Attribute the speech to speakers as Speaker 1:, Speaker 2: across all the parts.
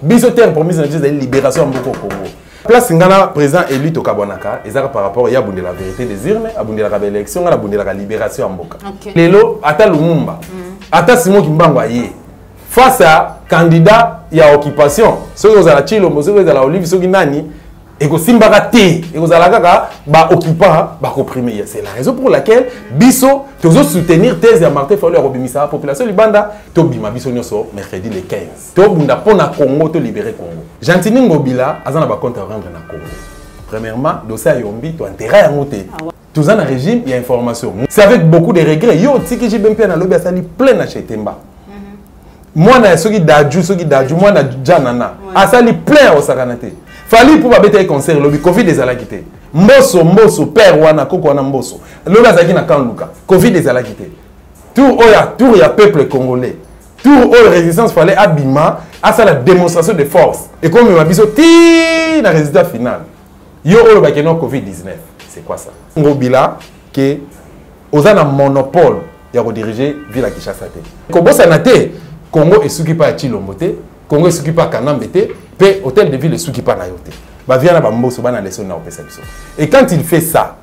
Speaker 1: biso terme promise na justice libération mboko Congo place ngana président élu to kabonaka ezaka par rapport ya bunde la vérité des urnes abundela ka élection ngana bundela ka libération mboka lelo ata Lumumba ata Simon Kimbangu aye face à candidat ya occupation soki ozala Chilombo soki ozala Olive soki nani eko simbaka te eko zala kaka ba occupant ba comprimer c'est la raison pour laquelle biso tozo soutenir thèse ya Martin Fayulu ya kobimisa la population libanda to bima biso nyoso mercredi le 15 to bunda pona Congo to libérer Congo Gentini Ngobila azana ba compte à rendre na Congo premièrement dossier yombi to intérêt ya ngote tous un régime il y a information c'est avec beaucoup de regrets yo tiki jibempe na lobby asali plein na chetemba moi na soki daju moi na janana asali plein au sakanate fali pour babeta e concert lobby covid des ala quitté mboso père wana koko wana mboso lobby azaki na kan luka covid des ala quitté tour ya peuple congolais tour oya résistance fallait abima asa la démonstration de force et comme ma biso ti na résultat final yo oyo bakeno covid 19 c'est quoi ça ngobila que ozana monopole ya ko diriger ville à Kinshasa te ko bossa na te Congo est souki pas Chilombo te Congo est souki pas Kanambe te pe hôtel de ville est souki pas na yote ba vient na ba mboso ba na leçon na opesa biso et quand il fait ça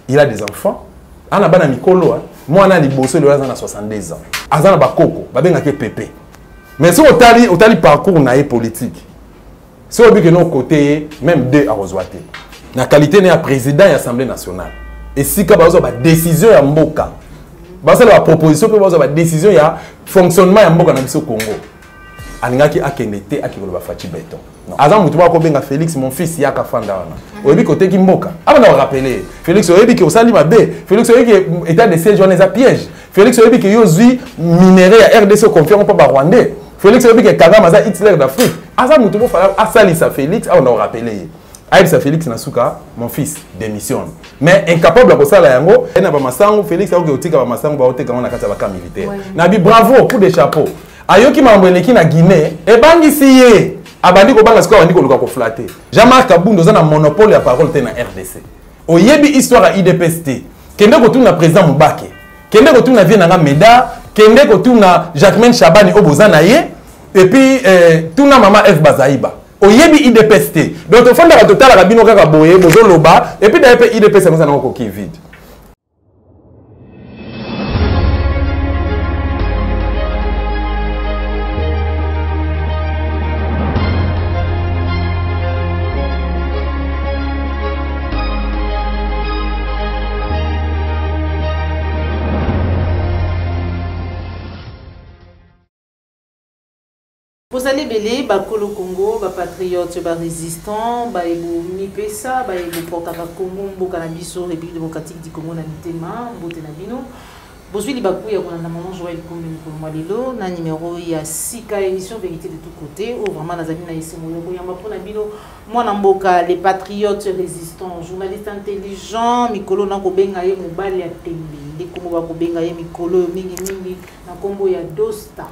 Speaker 1: il a des enfants ana bana mikolo moi na liboso le na 62 ans azana ba koko ba benga ke pépé mais si otali parcours na politique si on dit que non côté même deux à Roswate na qualité na président de l'Assemblée nationale et si ka ba ba décision ya mboka ba la proposition pe ba décision ya fonctionnement ya mboka na biso Congo alingaki akenete akikoloba fachi beton azam mutu ba ko benga Félix mon fils yaka fanda wana oyebi côté ki mboka aba na rappeler Félix oyebi ki osali mabe Félix oyebi ki état de siège wana za piège Félix oyebi ki yozui minéraux ya RDC confiant pas ba rwandais Félix oyebi ki Kagame za Hitler d'Afrique azam mutu bo fala asali sa Félix aba na rappeler Aïbsa Félix Nasuka, mon fils, démissionne. Mais incapable de faire la yango, et n'a pas masango, Félix a oublié ba masango ba ote quand on a kata baka militaire. Nabi bravo, coup de chapeau. Ayoki mambeleki na Guinée, e bangi siye. Abandi ko banga score ndiko luka ko flatter. Jean-Marc Kabundo za na monopole ya parole te na RDC. Oyebi histoire à IDPST. Kende ko tuna président Mubake. Kende ko tuna vie na Meda, kende ko tuna Jacquemaine Chabani obozana ye et puis tuna mama F Bazaïba. Oyebi IDPST. Donc, au fond, la totale, la bino kaka boye, bozo loba, et puis d'ailleurs, IDPST, ça n'a pas coquille vide.
Speaker 2: Vous allez belé, Bakolo Congo, ba patriote, ba résistant, ba ebo mipesa, ba ebo portaka Congo, mboka na biso, République démocratique du Congo na mitema, mbote na bino. Bozwi li bakou ya kuna na maman Joël Kombe Mkolomwa lelo, na numéro ya Sika émission vérité de tout côté, ou vraiment na zami na yesemo yoko yamba pona bino, mwana mboka, les patriotes résistants, journalistes intelligents, Mikolo na kobenga ye mobali ya tembe, ndeko ba kobenga ye Mikolo mingi na kombo ya Dosta.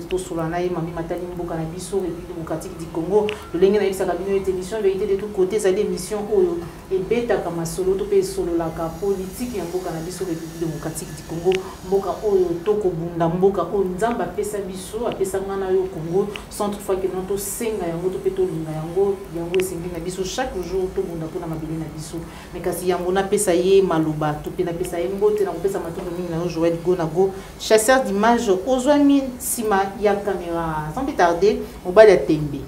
Speaker 2: Pour Solana et Mami Matali Mboka na biso République démocratique du Congo le lengue na bisa kabino émission vérité de tous côtés ça des émissions oyo et beta kama solo to pe solo la ka politique ya mboka na biso République démocratique du Congo mboka oyo toko bunda mboka oyo nzamba pesa biso apesa ngana yo Congo sans toutefois que non to senga yango to pe to linga yango esengi na biso chaque jour to bunda pona mabele na biso mais kasi yango na pesa ye maluba to pe na pesa ye mbote na pesa matondo mingi na Joël Gonago chasseur d'images ozwami sima ya caméra sans plus tarder au bas de Tembe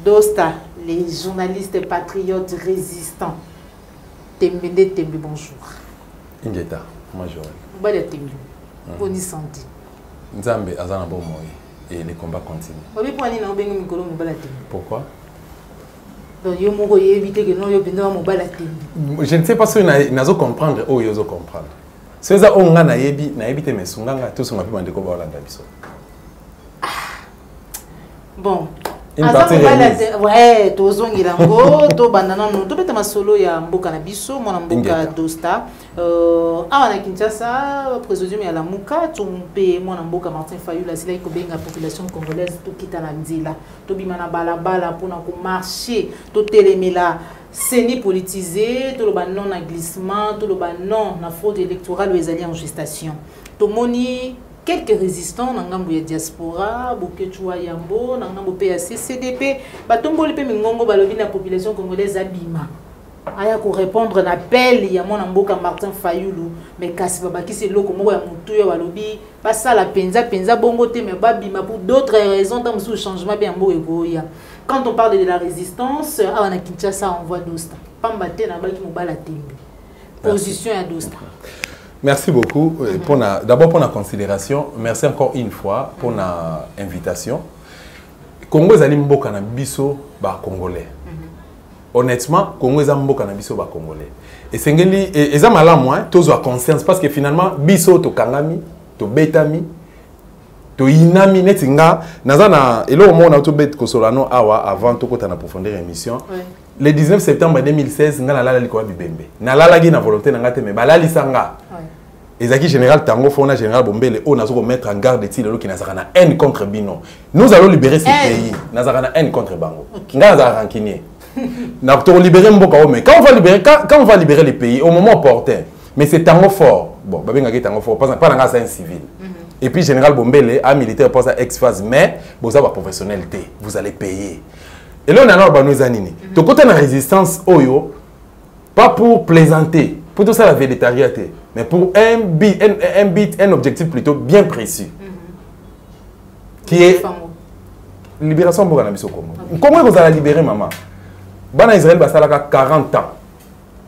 Speaker 2: Dosta les journalistes patriotes résistants Tembe bonjour
Speaker 1: Ingeta bonjour
Speaker 2: au bas de Tembe bonne santé
Speaker 1: Nzambe azana bon moy et les combats continuent
Speaker 2: obi pour aller na bengo mikolo au bas de Tembe
Speaker 1: pourquoi
Speaker 2: donc yo moko éviter que non yo bino au bas de Tembe
Speaker 1: je ne sais pas si nazo comprendre ou yo zo comprendre c'est ça on nga na yebi te mesunganga tous on a pu mande ko ba olanda biso.
Speaker 2: Bon, ouais, tozongi lango, to bandana no, to beta masolo ya mboka na biso, mwana mboka Dosta. Awa na Kinshasa, président ya la muka, tumpe mwana mboka Martin Fayulu sila iko benga population congolaise to kita na nzela, to bimana balabala pona ko marcher, to telemela seni politisé, to loba non na glissement, to loba non na fraude électorale ou ezali en gestation. To moni quelques résistants na ngambo ya diaspora bokechwa yambo na ngambo PAC CDP batomboli pe mingongo balobi na population congolaise abima aya ko répondre na appel ya mwana mboka Martin Fayulu mais kasi babaki c'est loko moko ya mutu ya balobi passa la penza bongo te mais babima pour d'autres raisons dans ce changement bien mbo ekoya. Quand on parle de la résistance à na Kinshasa on voit Dosta pamba te na baki mobala tembe position ya Dosta.
Speaker 1: Merci beaucoup. D'abord pour la considération. Merci encore une fois pour l'invitation. Congo est mboka na biso ba congolais. Honnêtement, Congo est mboka na biso ba congolais. Et c'est ngeli et ça malamu hein, tous a conscience parce que finalement biso to kangami, to betami, to inami netinga nazana elo mo na to bet ko solano awa avant to kota na profondeur émission. Le 19 septembre 2016, nga nalala likoa bibembe. Nalala gi na volonté na ngate me balali sanga. Ezaki général Tango Fona général Bombele on a mettre en garde de tilo qui nazaka na haine contre Bino. Nous allons libérer ce pays. Nazaka na haine contre Bango. Nga nazaka rancunier. Na to libérer mboka mais quand on va libérer les pays au moment opportun. Mais c'est Tango fort. Bon, babenga ki Tango fort pas na un civil. Et puis général Bombele a militaire pour sa ex-phase mais vous avez professionnalité, vous allez payer. Et là, on a nous anini. Tu côté la résistance, oyo, pas pour plaisanter, pour tout ça la végétariété, mais pour un objectif plutôt bien précis, qui est libération de la Congo. Comment vous allez libérer maman? Bana Israël, ça a 40 ans.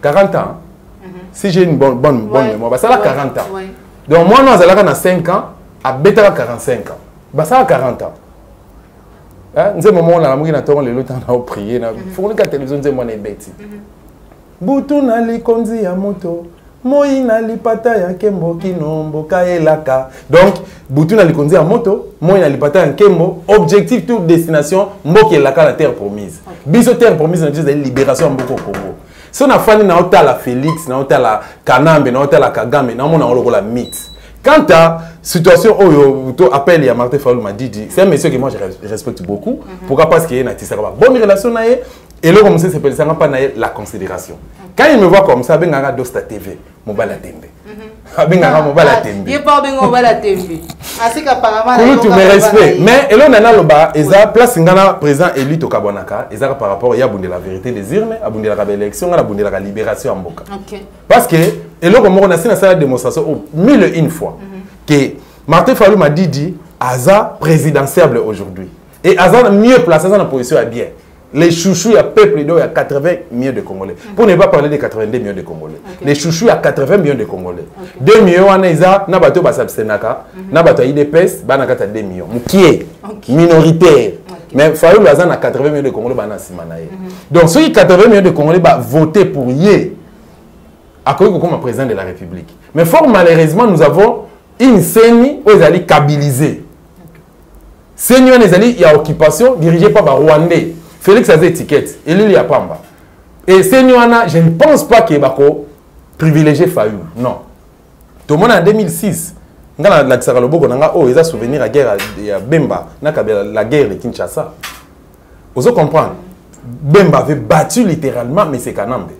Speaker 1: 40 ans. Si j'ai une bonne mémoire, ça a 40 ans. Donc moi, nous avons 5 ans, à Beta 45 ans. Ça a 40 ans. Nous moment où nous avons prié, nous avons la télévision, nous avons bêti. Butu na likonzi ya moto, moi na lipata ya kembo kinombo kaelaka. Donc, Butu na likonzi ya moto, moi na lipata ya kembo, objectif toute destination, mboki elaka la terre promise. Biso terre promise, nous disons libération mboko Congo. Si on a fait na la Félix, na la Kanambe, na la Kagame, na on a la mythe. Quant à la situation où tu appelles à Martin Fayulu m'a dit, c'est un monsieur que moi je respecte beaucoup. Pourquoi? Parce qu'il y a une bonne relation et là, comme ça, c'est pas la considération. Quand il me voit comme ça, il y a Dosta TV, Mobala Tembe. Il y a Mobala Tembe. Il y a Mobala Tembe. Ainsi qu'apparemment, il y a respect. Mais là, on a la place président élu au Kabonaka, par rapport à la vérité des urnes, à la élection, à la libération en Boka. Parce que, et là, on a fait une démonstration 1001 fois que Martin Fayulu m'a dit, Aza présidentiable aujourd'hui. Et Aza mieux placé dans la position à bien. Les chouchous, il y a peuple, il y a 80 millions de Congolais. Pour ne pas parler des 82 millions de Congolais. Les chouchous, il y a 80 millions de Congolais. 2 millions, on a Nabato Basabsenaka, Nabato IDPS, Banakata 2 millions. Qui est minoritaire. Mais Fayulu a 80 millions de Congolais. Donc, ceux 80 millions de Congolais vont voter pour Yé, à cause comme président de la République. Mais fort malheureusement, nous avons une scène où ils allaient kabiliser. Scène où il y a occupation dirigée par les Rwandais. Félix a des étiquettes, et lui il y a Pamba. Et Senywana, je ne pense pas qu'il va privilégier Fayulu. Non. Tout le monde en 2006, il y a souvenir de la guerre de Bemba, la guerre de Kinshasa. Vous comprenez? Bemba avait battu littéralement, mais c'est Kanambe.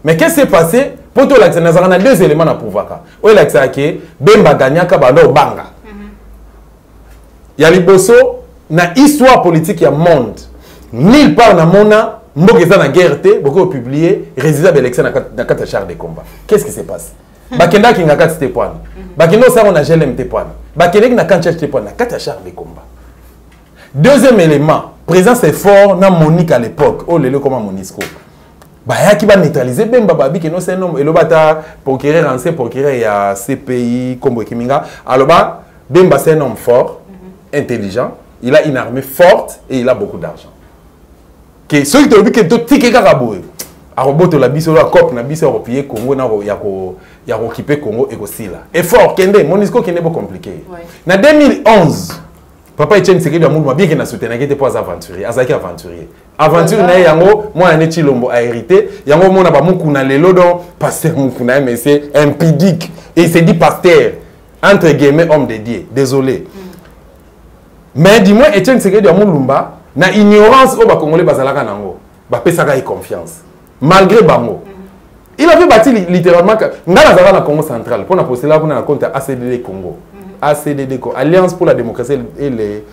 Speaker 1: Mais qu'est-ce qui s'est passé? Pour tout l'accès, il y a 2 éléments à pouvoir. Il y a Bemba Ganyaka Banga. Il y a les bosso, dans l'histoire politique, il y a monde. Nulle part dans le monde, il y a une guerre, beaucoup publié, résultat de l'élection dans le char de combat. Qu'est-ce qui se passe? Bakenda qui n'a pas de points. Bakenda ça on a gelé tes points. Bakenda qui n'a pas de points. N'a pas de char de combat. Deuxième élément, présence est fort dans Monique à l'époque. Oh le comment Monisco. Bah qui va neutraliser ben bababi qui non c'est un homme et le bata procureur ancien procureur il y a CPI Kombo Kiminga. Alors bah Bemba c'est un homme fort, intelligent, il a une armée forte et il a beaucoup d'argent. Que ceux qui te disent que tout ticket caraboué. Aroboto la biso la cop na biso européen Congo na ya occuper Congo et aussi là. Effort kende Monisco kende beaucoup compliqué. Na 2011 Papa Etienne Tshisekedi Amuluma bien qu'il n'a soutenu n'était pas aventurier, azaki aventurier. Aventure na yango moi na Chilombo a hérité, yango mona ba mukuna lelo don pasteur mukuna mais c'est impudique et il s'est dit pasteur entre guillemets homme de Dieu. Désolé. Mais dis-moi Etienne Tshisekedi Amuluma na ignorance au Congolais bazalaka nango ba pesaka y confiance malgré bango il avait bâti littéralement ngala zala na Congo central pour na poster là pour na compte ACDD Congo ACDD, Alliance pour la démocratie et les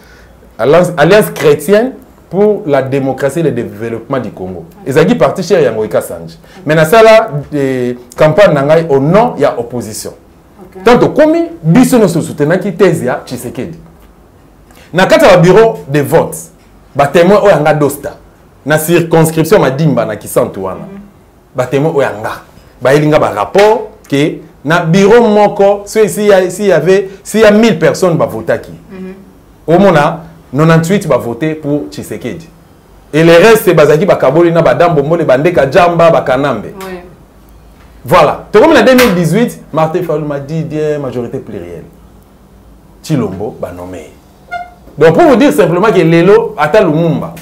Speaker 1: Alliance chrétienne pour la démocratie et le développement du Congo. Ils ont dit parti chez Yangoïka Sanji. Mais dans ça là, des campagnes au nom, il y a opposition. Tant que comme biso no soutenant qui thèse ya Tshisekedi. Na kata bureau de vote, ba témoin o yanga dosta. Na circonscription madimba na kisantu wana. Ba témoin o yanga. Ba elinga ba rapport que na bureau moko s'il y a 1000 personnes ba voter qui. Au mona 98 va voter pour Tshisekedi. Et le reste, c'est Bazaki, Bakaboli, Badambo, Mole, Bandeka, Djamba, Bakanambe. Oui. Voilà. Comme en 2018, Martin Fayulu m'a dit majorité plurielle. Chilombo, nommé. Donc pour vous dire simplement que Lelo, Ata Lumumba,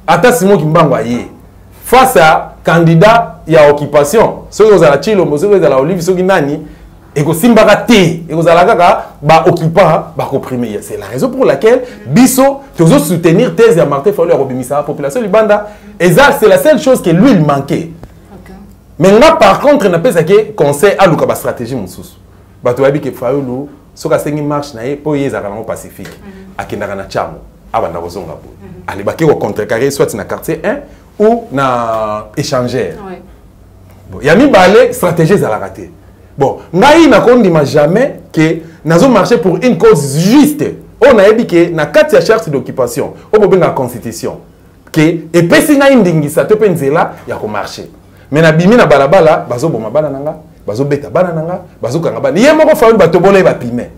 Speaker 1: Ata Simon Kimbangwa, face à candidat, il y a occupation. Ceux qui ont la Chilombo, ceux qui ont la Olive, ceux qui ont Nani, et que si et que vous allez occupant, opprimer. C'est la raison pour laquelle Bisso toujours soutenir thèse de Martin Fayulu à la population libanda. Et ça, c'est la seule chose que lui il manquait. Mais là, par contre, il n'a pas de conseil à la stratégie. Bato wabi que Fayulu, ce que c'est une marche pour y aller Pacifique, à Kenarana Chamo, à Bandabozonga. Allez, baki au contrecarré soit dans quartier 1 ou dans échangeur. Il y a mis balai stratégie à la rater. Bon, ngai na kondima jamais que nazo marché pour une cause juste. On a dit que na kati ya charte d'occupation, on peut la constitution que et pesi na indingisa to penzela ya ko marcher. Mais na bimi na balabala bazo boma bana nanga, bazo beta bana nanga, bazo kanga bana. Yé moko fa ba to bola ba pime.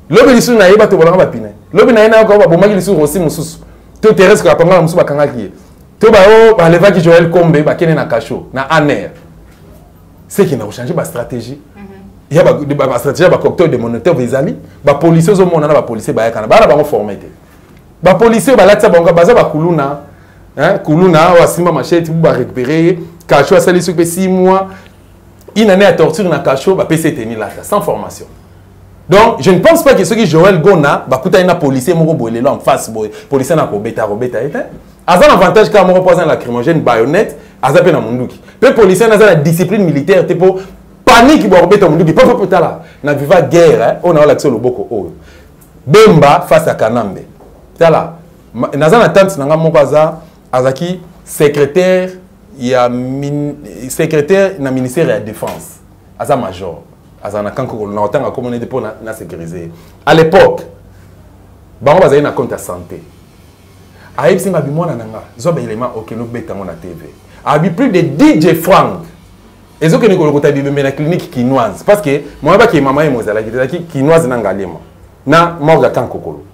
Speaker 1: Lobi lisu na yeba to bola ba pime. Lobi na ina ko ba boma lisu rosi mususu. To terrestre ka panga mususu ba kanga ki. To ba o ba leva ki Joël Kombe ba kene na kacho na aner. C'est qui n'a pas changé ma stratégie. Il y a une stratégie, un cocktail de moniteur visali, les policiers au monde, les policiers sont formés. Les policiers sont kuluna, kuluna, wasima machette, pour récupérer, cacho à salir sur 6 mois, une année à torture dans cacho, PC tenir là, sans formation. Donc, je ne pense pas que ceux qui Joël Gona, bakuta ina policier moko boile là en face, policier na robeta été. Azan avantage quand on repose un lacrymogène baïonnette, azapé na munduki. Peu policier na la discipline militaire, pour panique pour robeta munduki. Pas peut là. Na viva guerre, on a l'accès au boko o. Bemba face à Kanambe. Tala. Nazan attente nanga moko azaki secrétaire na ministère de la défense. Aza major. Azana kanko na otanga communauté pour na sécuriser. À l'époque, bango bazali na compte à santé. Aïb singa bimona nanga, zoba élément ok no beta na TV. Abi plus de 10 francs. Ezo ke nikolo kota bibe na clinique quinoise parce que moi ba ki mama e mozala ki quinoise na ngalema. Na morga kankokolo.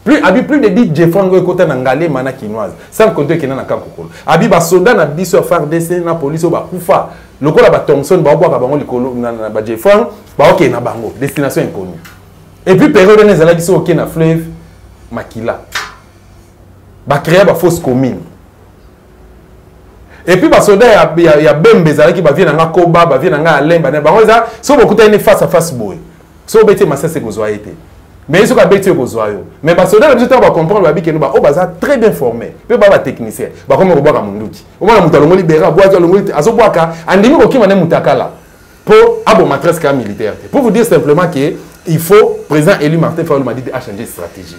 Speaker 1: Plus de 10 francs ko kota na ngalema na quinoise. Sans compter que na kankokolo. Abi ba soldat na biso FARDC na police ba kufa. Lokola ba Thompson ba bwa ka bango likolo na ba Jeffran ba ok na bango destination inconnue. Et puis période na zala biso ok na fleuve Makila. Ba créer ba fausse commune. Et puis ba soda ya bembe zala ki ba vient na Koba ba vient na Alemba na bango za so bokuta une face à face boy. So beti masase ko zoa été. Mais ils sont pas bêtés aux oiseaux. Mais parce que dans le temps, on va comprendre que nous sommes très bien formés. Peu pas technicien. Bah comme on voit comme Munduki. On va monter le libéral, boire le mouille, azoboaka. Andimi ko kimane mutakala pour abo maîtresse cas militaire. Pour vous dire simplement que il faut président élu Martin Fayulu m'a dit de changer de stratégie.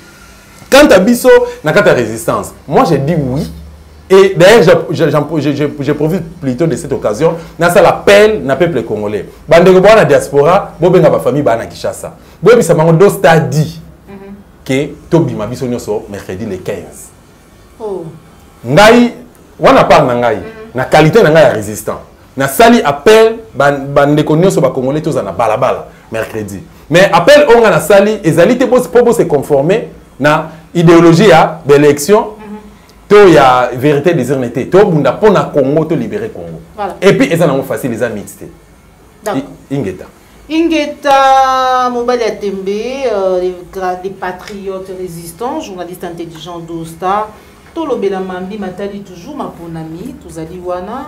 Speaker 1: Quant à Bisso, n'a qu'à résistance. Moi j'ai dit oui. Et d'ailleurs, j'ai profité plutôt de cette occasion. Dans ça l'appel n'a peuple congolais. Bandeko boa na diaspora, bobenga ba famille ba na Kinshasa. Boyebi sa bango do stadi que tobi ma biso nyoso mercredi le 15. Oh. Ngai wana parle na ngai na qualité na ngai ya résistant. Na sali appel bandeko nyoso ba congolais tous na balabala mercredi. Mais appel onga na sali ezalité pour se conformer na idéologie ya l'élection. Il y a vérité des irnétés. Il y a pour Congo, to libérer Congo. Voilà. Et puis, ils ont facile, les amis. Ingeta.
Speaker 2: Ingeta, Mobile Atembe, les patriotes résistants, journalistes intelligents d'Osta. Tout le Bélamambi Matali toujours ma ponami, tous ali wana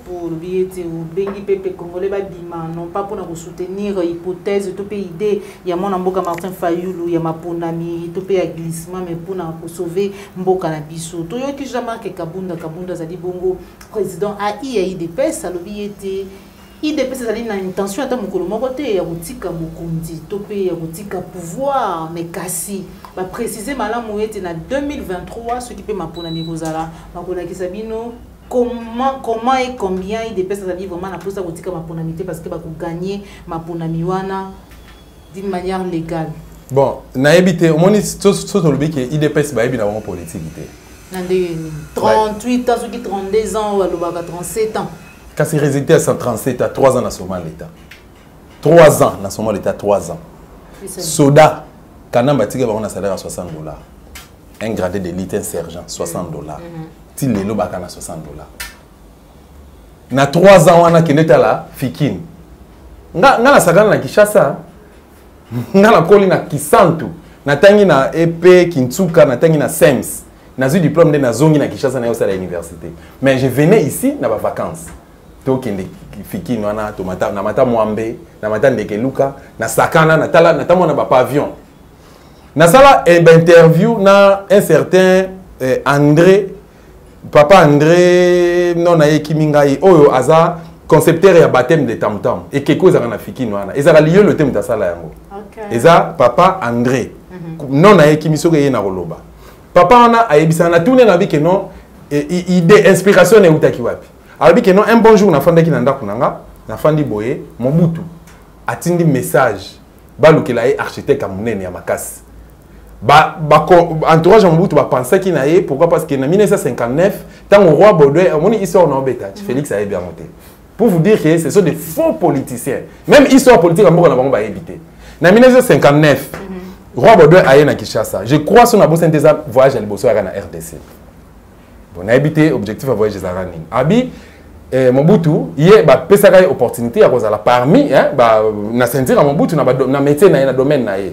Speaker 2: pour le bengi pepe congolais babima non pas pour nous soutenir hypothèse tout pays idée il y a mon mboka Martin Fayulu il y a ma ponami tout pays glissement mais pour sauver mboka na biso to yoki jamais que Kabunda zali bongo président a IDPS a lobby était IDP c'est une intention à mokolo moko te ya kotika mokonzi to pe ya kotika pouvoir mais kasi ba préciser malamu ete na 2023 ce qui peut mapona mikozala makona kisabino comment et combien IDP ça dit vraiment na posa kotika maponamité parce que ba ko gagner maponami wana d'une manière légale.
Speaker 1: Bon, na ebité au moni so lobi que IDP ba ebi na vraiment politique té.
Speaker 2: 38 ans, ceux qui 32 ans ou alors 37 ans.
Speaker 1: Quand c'est résulté à 137 à 3 ans dans ce moment l'État. 3 ans dans ce moment l'État, 3 ans. Soda, quand on a un salaire à $60. Un gradé d'élite, un sergent, $60. Si les lots à $60. Na 3 ans, on a qui n'est là, fikin. Nga na sagana na Kishasa. Nga na koli na Kisantu. Na tangi na EP, Kintsuka, na tangi na SEMS. Na eu diplôme de na zongi na Kishasa na à l'université. Mais je venais ici na vacances. Tokende fiki wana tomata na mata mwambe na mata ndekeluka na sakana na tala na tamona ba pavillon na sala interview na un certain André papa André non na yekimingai oyo aza concepteur ya baptême de tam-tam et keko za na fiki wana ezala lieu le thème ta sala yango eza papa André non na yekimiso ke na koloba papa wana ayebisa na tune na bi ke non idée inspiration ne utaki wapi. Alors que non un bonjour na fanda ki na ndako nanga na fandi boye Mobutu atindi message balukela ye architecte amunene ya makasi entourage Mobutu ba penser ki na ye pourquoi parce que en 1959 tant au roi Baudouin moni histoire na obeta Félix a bien monté pour vous dire que ce sont des faux politiciens même histoire politique en na bango ba éviter na 1959 roi Baudouin a na Kinshasa je crois son abo synthèse voyage à liboso ya na RDC. On a habité objectif à voyager à Rani. Abi Mobutu, il y a une opportunité à cause de la parmi, na sentir à Mobutu na métier na domaine na ye.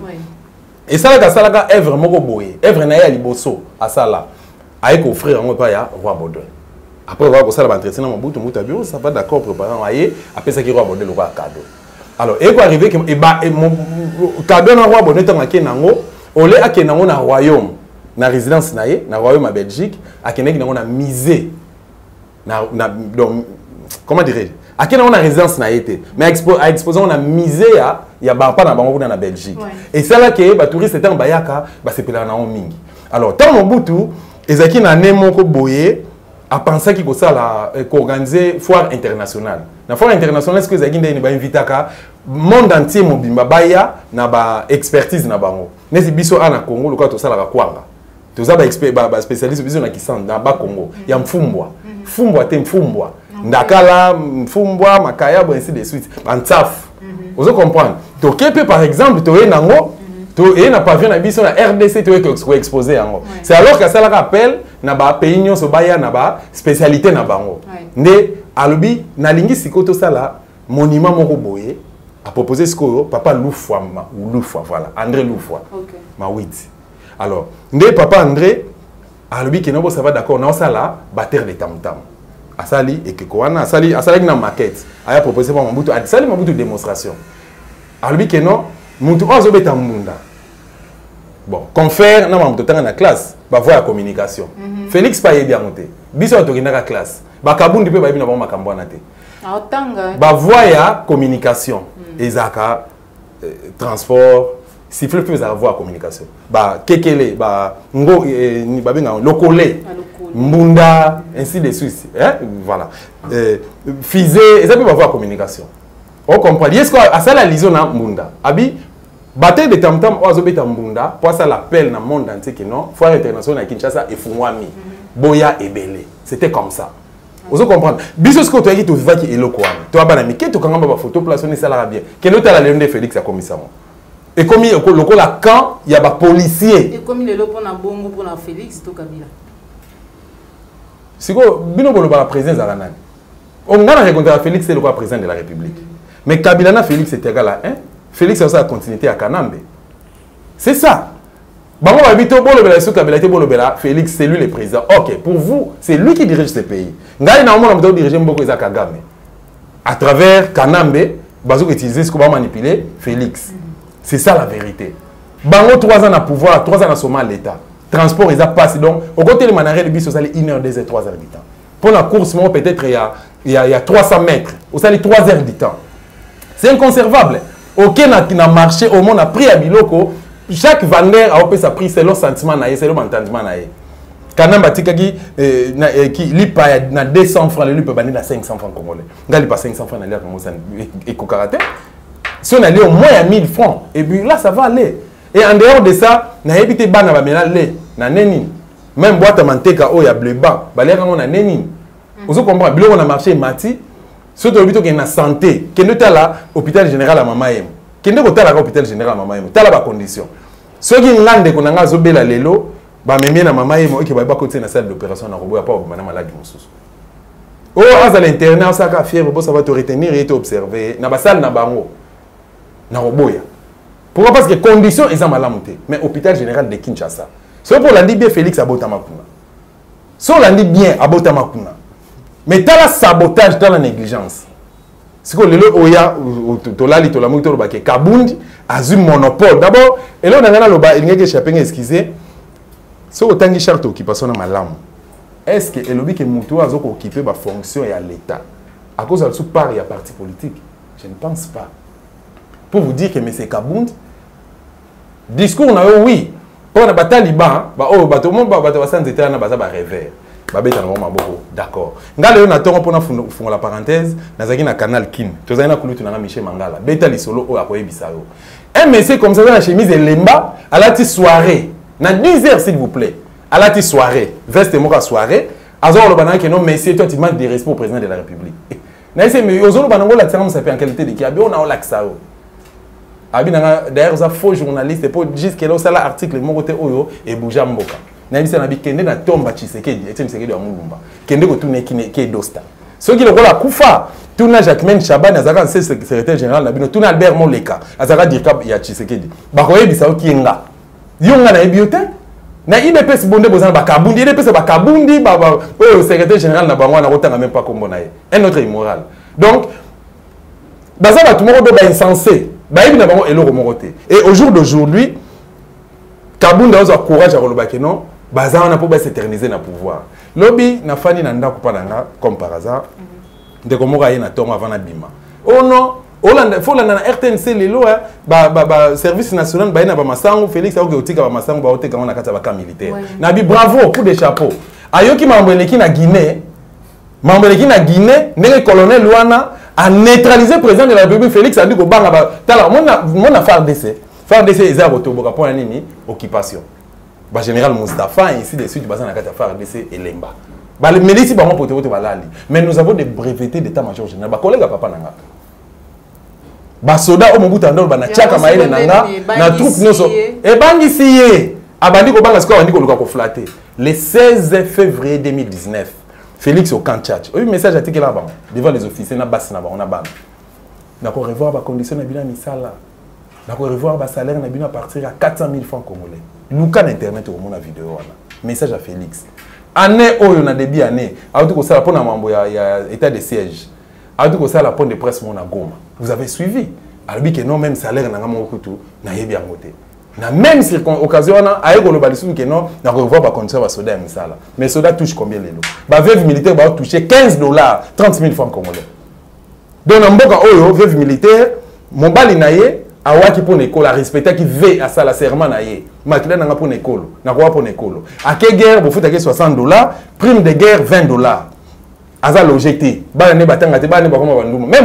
Speaker 1: Et ça là est vraiment boye, est vraiment à liboso à ça là. Avec offrir un pas ya roi Baudouin. Après voir que ça va entretien Mobutu bureau, ça pas d'accord préparant aye, après ça qui roi Baudouin le roi cadeau. Alors et quoi arriver que cadeau na roi Baudouin tant que nango, olé a kenango na royaume. Na résidence naé na royaume à Belgique à Québec na misé na comment dirais-je à Québec on a résidence naé mais à exposer on a misé ya ba pas na bango na Belgique et ça là que ba touriste étant bayaka ba c'est pela na mingi alors tant Mobutu ezaki na nemo ko boye a penser qu'il ça la organiser foire internationale na foire internationale ce que ezaki ndeni ba invitaka monde entier mobimba baya na ba expertise na bango nesi biso ana Congo lokwa to sala ka kwanga tous les spécialistes biso na Kisanda na ba Congo ya mfumbwa mfumbwa te mfumbwa ndakala mfumbwa makaya bon ainsi de suite bantaf vous comprendre to kepe par exemple to enango to na pavillon na biso na RDC to exposer yango c'est alors que ça la rappelle na ba pays nyonso baya na ba spécialité na bango nde alobi na lingi sikoto sala monument moko boye a proposé ce que papa Loufwa ou Loufwa voilà André Loufwa ma witi. Alors, papa André, alobi que non ça va d'accord, non ça là, batteur de tam-tam. Asali et que Koana, asali na maquette. Aya proposé par Mobutu, asali Mobutu démonstration. Alobi que non, Mobutu ozo beta munda. Bon, confère na Mobutu tanga na classe, ba voir la communication. Félix pa bien monté. Biso to na classe. Ba kabundi pe ba bi na ba makambo na te.
Speaker 2: Ah tanga.
Speaker 1: Ba voir ya communication. Ezaka transport si fleur peut avoir communication ba kekele ba ngo ni ba benga lokole mbunda ainsi de suite hein voilà fusée et ça peut avoir communication on comprend est-ce que à ça la liaison na mbunda abi bataille de tam-tam ozo beta mbunda pour ça l'appel na monde entier que non foire internationale à Kinshasa et fungwami boya ebele c'était comme ça vous comprenez biso ce que tu as dit tu vivaki eloko wana to ba na mike to kanga ba photo place on ça la bien que l'autre la Léon de Félix a commissaire. Et comme il y a quand il y a des policiers.
Speaker 2: Et comme il est là pour Bongo, pour Félix, c'est au Kabila.
Speaker 1: Si vous avez la présidence de la Nani, on a rencontré Félix, c'est le président de la République. Mais Kabila na Félix est égal à 1. Félix a aussi la continuité à Kanambe. C'est ça. Félix, c'est lui le président. Ok, pour vous, c'est lui qui dirige ce pays. Nous diriger beaucoup Kagame. À travers Kanambe, vous utilisez ce qu'on va manipuler Félix. C'est ça la vérité. Bango 3 ans à pouvoir, 3 ans à sommer l'État. Transport, ils ont passé. Donc, au côté de Manaré, le bus, ça allait 1h, 2h, 3h du temps. Pour la course, peut-être il y a il y a 300 mètres. Vous allez 3 heures du temps. C'est inconservable. Aucun n'a marché, au monde a pris à Biloko. Chaque vendeur a opé sa prix selon sentiment, selon entendement. Quand on a qui lipa na 200 francs, le peut banner na 500 francs congolais. Quand il passe 500 francs, il y a si on allait au moins à 1000 francs, et puis là ça va aller. Et en dehors de ça, on a évité ban na na neni. Même boîte à manteka oh ya bleu bas, balé quand on a neni. Vous comprenez, bleu on a marché mati. Surtout au hôpital qui est santé, qui est là hôpital général à Mamaïm. Qui est là hôpital général à Mamaïm. T'as la condition. Ceux qui l'ont qu'on a zobé la lelo, bah même na Mamaïm qui va pas côté na salle d'opération na robot pas madame malade mususu. Oh à l'intérieur ça ka fièvre, ça va te retenir et t'observer. Na ba salle na bango. Na robot ya. Pourquoi? Parce que conditions ils ont malamuté. Mais hôpital général de Kinshasa. C'est pour l'andi bien Félix Abotama kuna. So l'andi bien Abotama kuna. Mais tu as le sabotage, tu as la négligence. C'est que le oya, tolali tolamu tolobake Kabundi a un monopole. D'abord, et là on a le bas, il n'y a que chapin excusez. C'est autant que charte occupation à malam. Est-ce que le que Moutou a occupé ma fonction et à l'État à cause de sous part et à parti politique? Je ne pense pas. Pour vous dire que M. Kabundi, discours on a oui. Pour la bataille liban, oh bateau mon bateau sans état na baza ba revers. D'accord. Ngale on attend pour faire la parenthèse, nazaki na canal Kin. Tozali na kulutu na Michel Mangala. Beta li solo o akoye bisao. Un monsieur comme ça dans la chemise et lemba à la petite soirée. Na 10 heures s'il vous plaît. À la petite soirée, veste moka soirée, azor le banana que non monsieur toi tu manques de respect au président de la République. Na ese mais ozolo banango la tsama ça en qualité de qui abi on a laxao. Abi na d'ailleurs ça faux journaliste pour jusqu'à là ça l'article mon côté oyo et bouja mboka. Nabisa na bikende na tomba Tshisekedi ete Tshisekedi wa mulumba kende ko tune ki dosta soki le kola kufa tuna Jacquemaine Chabani azaka secrétaire général na bino tuna Albert Moleka azaka dirka ya Tshisekedi bakoyebisa okinga yonga na ebiote na IDPS bonde bozana bakabundi IDPS bakabundi baba o secrétaire général na bango na kotanga même pas kombo na ye un autre immoral donc bazaba tout moko ba insensé ba yebi na bango eloko mokote et au jour d'aujourd'hui Kabundi a eu courage à relobake non bazar na pour s'éterniser na pouvoir lobby na fani na ndako pananga comme par hasard de comme ra na tonga avant na bima oh non Hollande faut la na RTNC lelo ba service national ba na ba masango Félix a otika ba masango ba oteka na kata ba camp militaire na bi bravo coup de chapeau ayoki mamboleki na Guinée nenge colonel Luana a neutralisé président de la République Félix a dit ko banga ba tala mon affaire d'essai FARDC est à Rotoboka pour une occupation. Le général Mustafa et ainsi de suite, FARDC et Lemba. Mais nous avons des brevetés d'état-major général. Collègue papa nanga. Basoda au Mobutu andol bana chaka maele nanga na troupe noso. Et bangi siye. Abandi ko banga score andiko luka ko flatter. Le 16 février 2019, Félix au camp Tchad. Oui, message article là-bas devant les officiers na bas na ba on a ban. D'accord, revoir ba condition na bila misala. D'accord, revoir le salaire à partir à 400 000 francs congolais. Nous, quand Internet, au monde vidéo, message à Félix. Année où on a début année, à tout ça, pour il y a état de siège. À tout ça, la ponte de presse, mon Goma. Vous avez suivi. Alors, que non, même salaire, n'a bien voté. Na même occasion, à le balisou que non, n'a revoir la condition à Soda et Misala. Mais Soda touche combien les lots? Bah, veuve militaire va toucher $15, 30 000 francs congolais. Donc, en Boka Oyo, veuve militaire, mon bali naïe, awaki pour l'école, à respecter qui veille à ça la serment naïe. Maintenant, n'a pour l'école, n'a quoi pour l'école. À quelle guerre, vous faites $60, prime de guerre $20. Aza l'objectif. Même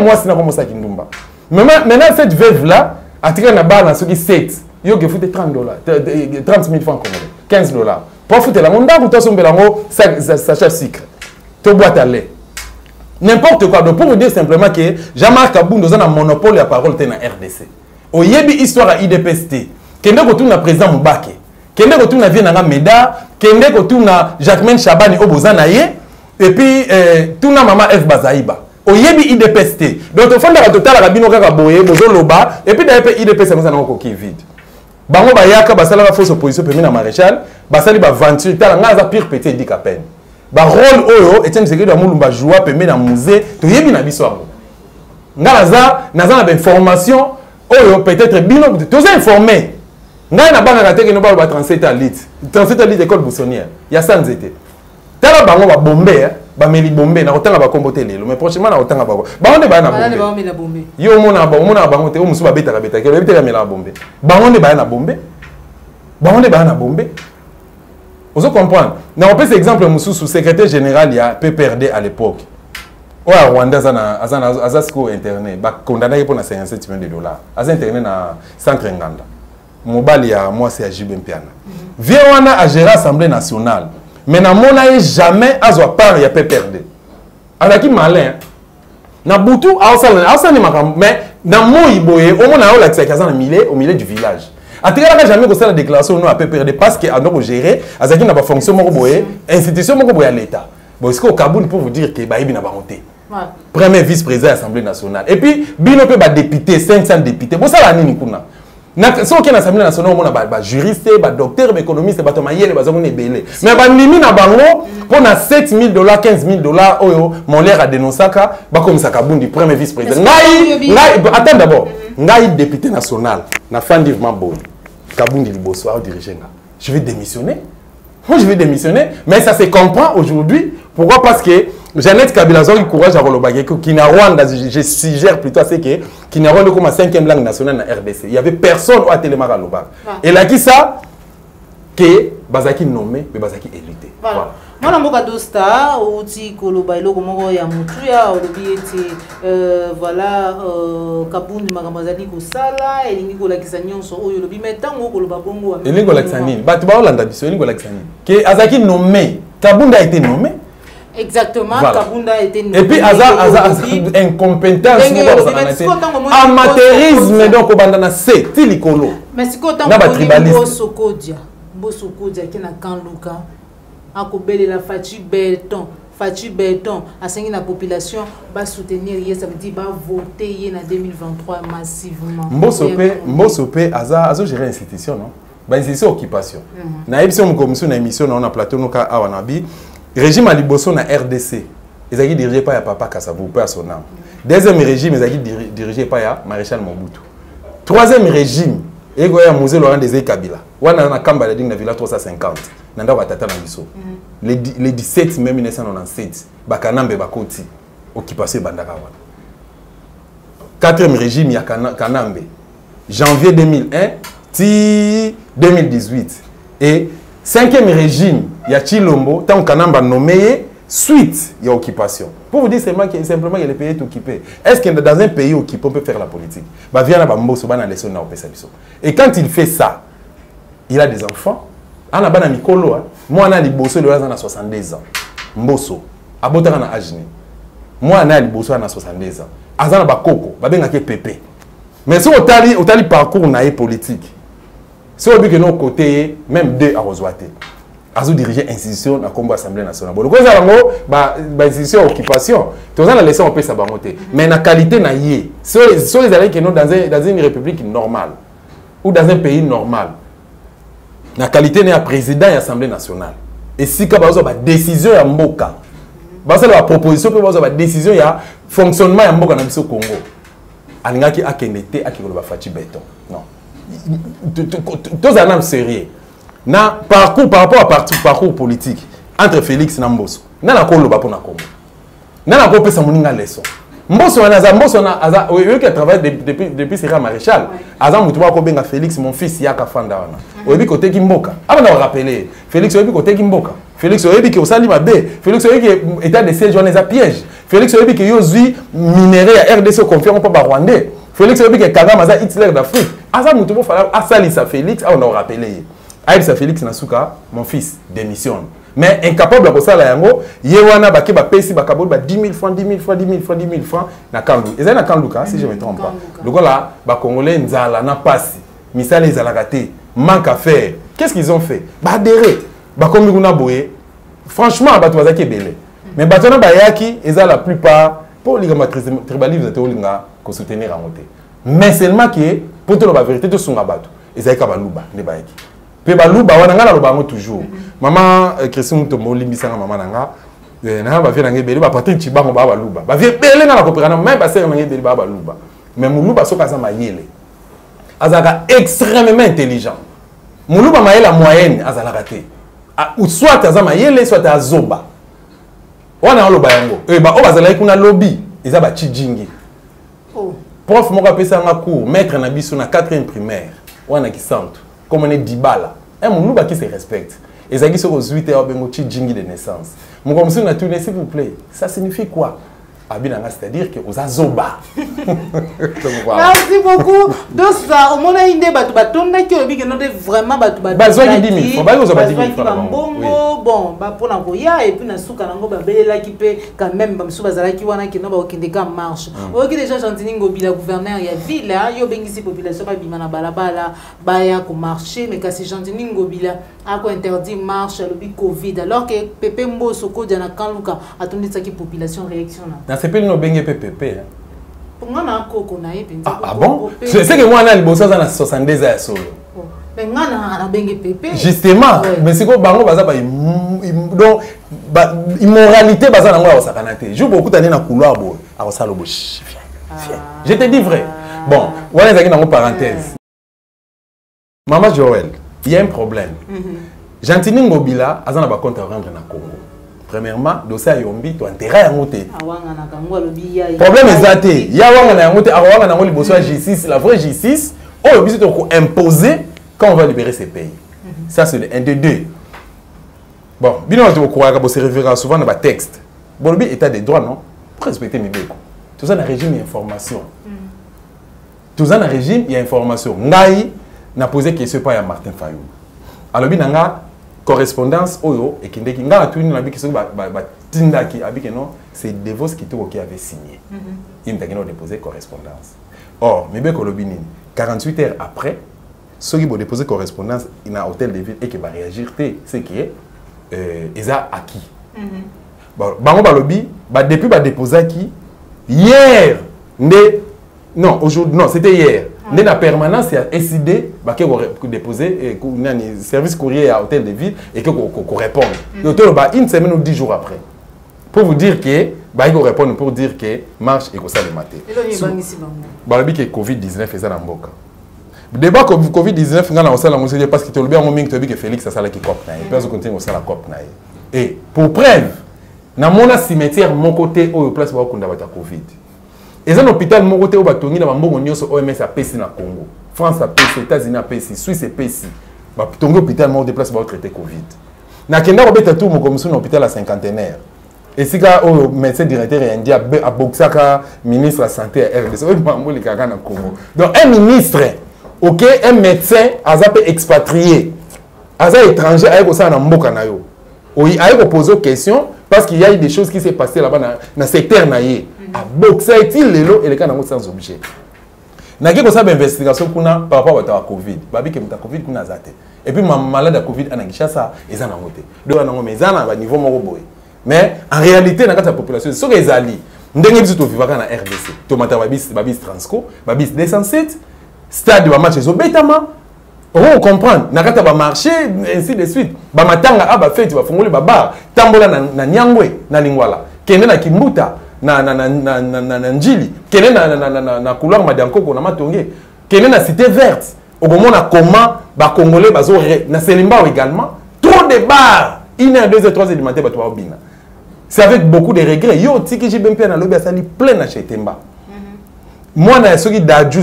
Speaker 1: moi, c'est comme ça qui ndumba. Maintenant, cette veuve-là, à tirer la balle dans ce qui 7. Yo que foute $30, 30 000 francs congolais, $15. Pour foutre la monde, vous avez un sachet sucre. Tu bois à lait. N'importe quoi. Donc pour vous dire simplement que Jean-Marc Kabound a un monopole de la parole dans la RDC. Au yebi histoire à IDPST. Kende ko tuna président Mbake. Kende ko tuna Vienanga Meda. Kende ko tuna Jacquemaine Chabani Obozana ye. Et puis tuna Mama F Bazaïba. Au yebi IDPST. Donc au fond de la totale rabino kaka boye bozo loba. Et puis d'ailleurs IDPST comme ça na ko qui vide. Bango bayaka basala la fausse opposition premier na maréchal. Basali ba venture tala ngaza pire petit dit à peine. Ba rôle oyo Etienne Tshisekedi amulumba joie pembe na musée. To yebi na biso abo. Ngalaza naza na information. Oyo peut-être bino tous informés. Ngai na banga kateke no ba 37 litres. 37 litres école buissonnière. Ya sans été. Tala bango ba bomber ba meli bombe na otanga ba kombote lelo mais prochainement na otanga ba bango ba na bombe yo mona bango te o musu ba beta ka beta ke beta ka mela bombe bango ba na bombe vous comprenez na on peut exemple musu secrétaire général ya PPRD à l'époque o a Rwanda azana siko internet ba condamné pour na 57 millions de dollars aza internet na centre nganda mobali ya moi c'est Ajib Mpiana Viona a géré l'Assemblée nationale mais na mona jamais azwa part ya PPRD alaki malin na butu awsa ni makam mais na moi boye o mona o la tsaka au milieu du village atikala jamais ko la déclaration non à PPRD parce que a donc gérer azaki na ba fonction moko boye institution moko boye à l'état bon est-ce qu'au Kaboun pour vous dire que ba ibi na ba monter premier vice-président de l'Assemblée nationale et puis bino pe ba député 500 députés bon ça la nini kuna na so ke na Assemblée nationale on a ba juriste ba docteur ba économiste ba to mayele ba zongo nebele mais ba nimi na bango pour na $7,000 $15,000 oyo mon l'air a dénoncé ka ba comme ça Kabundi premier vice-président ngai attends d'abord ngai député national na fin d'Yvman Bon Kabundi liboso a diriger nga je vais démissionner. Moi je vais démissionner mais ça se comprend aujourd'hui pourquoi parce que Jeannette Kabila a eu courage à Rolobagé qui n'a Rwanda, je suggère plutôt c'est que qui n'a Rwanda comme 5e langue nationale dans RDC. Il y avait personne au Télémar à Loba. Et là qui ça que Bazaki nommé mais Bazaki élité.
Speaker 2: Voilà. Moi na mboka dosta outi koloba eloko moko ya mutu ya olobi ete voilà Kabundi makamazali ko sala elingi ko lakisa nyonso oyo olobi metango koloba bongo wa
Speaker 1: elingi ko lakisa nini batu ba olanda biso elingi ko lakisa nini que Azaki nommé Kabundi a été nommé.
Speaker 2: Exactement, voilà. Kabunda a été nommé.
Speaker 1: Et puis, incompétence, amateurisme, donc, c'est Tilikolo.
Speaker 2: Mais si quand on a Sokodia, Bosokodia, qui n'a qu'un Luka, à Kobele la Fatu Béton, à la population, va soutenir, ça veut dire, va voter en 2023 massivement.
Speaker 1: Mbosopé, Azo gérer l'institution, non? L'institution occupation. Naïbson, comme sur une émission, on a plateau, nous, à Wanabi. Régime à Liboso na RDC, ils ont dirigé par Papa Kassabou, par son âme. Deuxième régime, ils ont dirigé par Maréchal Mobutu. Troisième régime, ils ont Mosé Laurent Désiré Kabila. Ils ont Kamba la Ding Villa 350. Nanda Watata Nabiso. Le 17 mai 1997, Bakanambe Bakoti, occupation Bandaka. Quatrième régime, il y a Kanambe. Janvier 2001, 2018. Et cinquième régime, il y a Chilombo, tant qu'on a nommé suite, il y a occupation. Pour vous dire simplement que les pays sont occupés. Est-ce que dans un pays occupé, on peut faire la politique? Et quand il fait ça, il a des enfants. Moi, je 62 ans. Mboso. Abota na Ajni. Moi, je suis 62 ans. Azana bakoko, babengake Pépé. Mais si on tali parcours na politique. Si on dit que nos côtés, même deux à Roswate, à diriger institution dans combat Assemblée nationale. Bon, le gros alango, institution occupation, tout ça, on a laissé un peu ça bamoter. Mais la qualité n'a yé. Si les alliés qui sont dans une république normale ou dans un pays normal, la qualité n'est pas président et Assemblée nationale. Et si il y a une décision à Mboka, il y a une proposition, il y a une décision, il y a un fonctionnement à Mboka dans le Congo. Il y a une akendete, il y a Fatu Béton. Non. Tous un homme sérieux. Na parcours par rapport à parcours politique entre Félix et Mboso. Na na kolo ba pona Congo. Na na ko pesa muninga leçon. Mboso na oui qui travaille depuis Sera Maréchal. Aza mutu ba ko benga Félix mon fils yaka fanda wana. Oyebi côté Kimboka. Aba na rappeler Félix oyebi côté Kimboka. Félix oyebi que osali mabe. Félix oyebi que état de siège wana za piège. Félix oyebi que yozui minerai à RDC confiant pas Rwandais. Félix oyebi que Kagame za Hitler d'Afrique. Aza mutu bo fala asali sa Félix, on a rappelé. Aïbsa Félix Nasuka, mon fils, démissionne. Mais incapable de faire la yango, yewana baki ba pesi ba kabol ba 10 000 francs, 10 000 francs, 10 000 francs, 10 000 francs na Kandu. Et ça na Kanduka si je me trompe pas. Le gars là, ba congolais nzala na pasi. Misala ezala raté, manque à faire. Qu'est-ce qu'ils ont fait? Ba adhérer. Ba komi kuna boye. Franchement, ba to bazaki belé. Mais ba tona ba yaki, eza la plupart pour les tribalisme de linga ko soutenir en monter. Mais seulement que pour te la vérité to sunga bato. Ezaka ba luba ne ba yaki. Pe baluba wana ngala lobango toujours. Maman Christine Mutombo limbisanga maman nanga. Na ba vie nanga beli ba Patrick Chibango ba baluba. Ba vie bele na kopérana même ba sœur nanga beli ba baluba. Mais muluba soka za mayele. Azaka extrêmement intelligent. Muluba mayela moyenne azala raté. Ou soit aza mayele soit azoba. On a le bayango. Et bah on va aller qu'on a lobby. Ils ont bâti jingi. Prof moi appelle ça un cours maître na biso na 4e primaire. On a qui centre. Comme on est Dibala. Un mon qui se respecte. Et ça qui sont aux 8 heures bengo chi jingi de naissance. Mon comme ça na tourné s'il vous plaît. Ça signifie quoi? C'est-à-dire que vous avez zoba.
Speaker 2: Merci beaucoup. Donc ça, au moins il y a des bâtons qui ont vraiment bon, pour la goya et puis na souka nango babela qui peut quand même bamsou bazala qui wana qui no ba okindeka marche. Oki déjà Gentini Ngobila gouverneur ya ville, yo bengisi population ba bimana balabala baya ko marcher mais kasi Gentini Ngobila a ko interdit marche le Covid alors que Pepe Mboso ko jana kanluka atondisa ki population réaction là.
Speaker 1: C'est pas le bengue PPP.
Speaker 2: Ah
Speaker 1: bon? C'est que moi, on a le boss dans 72 heures solo. Justement, mais c'est quoi bango baza ba donc immoralité baza nango ya sakanate. Joue beaucoup d'années dans couloir bo, a ça le bosh. Je te dis vrai. Bon, voilà ça qui dans parenthèse. Maman Joël, il y a un problème. Gentini Ngobila azana ba compte rendre na Congo. Premièrement, dossier Yombi, tu as intérêt à monter. Problème est il y a un J6, la vraie J6, on est imposer quand on va libérer ces pays. Ça, c'est le 1 de 2. Bon, bien on se référera souvent dans le texte. Bon, le état des droits, non? Pour respecter mes bécos. Tout ça, dans le régime, il y a information. Tout ça, dans le régime, il y a information. Ngaï n'a posé question pas à Martin Fayou. Alors, bien, correspondance oyo et qui nga tout na bi kiso ba tinda ki abike non c'est Devos qui avait signé. Il m'a déposé correspondance. Or mebe kolobi nini 48 heures après ceux qui vont déposer correspondance in a hôtel de ville et qui va réagir c'est qui est eza acquis. Bon bango balobi ba depuis ba déposer qui hier non aujourd'hui non c'était hier. La permanence a décidé de déposer un service courrier à l'hôtel de ville et qu'on réponde. Une semaine ou 10 jours après. Pour vous dire que, il faut répondre pour dire que marche et que ça le matin. Et que Covid-19 est dans le boca. Le débat Covid-19 est dans le boca parce que le Félix a salé qui cop naïe. Personne continue à la cop naïe. Et pour preuve, dans mon cimetière, mon côté, où place où on a Covid. Et un hôpital mon côté où batongi na mbongo nyonso OMS a pesi na Congo. France a pesi, États-Unis a pesi, Suisse a pesi. Ba tongi hôpital mon déplace ba traiter Covid. Na kenda ko beta tout mo comme sur hôpital à cinquantenaire. Et si ka au médecin directeur indien a boxaka ministre de la santé à RDC, o mambo le kaka na Congo. Donc un ministre, OK, un médecin azape expatrié. Aza étranger a ko ça na mboka na yo. Oui, a ko poser question parce qu'il y a eu des choses qui s'est passé là-bas dans secteur naïe. A boxer est-il lelo et les cas n'ont sans objet. N'a que ça investigation kuna par rapport à Covid. Babi que muta Covid kuna zate. Et puis ma malade à Covid anagisha ça et ça n'a moté. Donc on a mais ça na niveau moko boy. Mais en réalité dans la population ce que ali ndenge biso to vivaka na RDC. Tomata babis Transco, babis 207 stade de match zo betama. On comprend na kata ba marché ainsi de suite. Ba matanga aba fête ba fungoli ba bar tambola na Nyangwe na Lingwala. Kende na Kimbuta na Njili, kene na couloir Madiankoko na Matonge, kene na cité verte. Au moment na comment ba congolais bazo na Selimba également, trop de bars, 1h, 2h, 3h du matin ba to bina. C'est avec beaucoup de regrets. Yo tiki jibempe na lobi asali plein na Chetemba. Moi na soki daju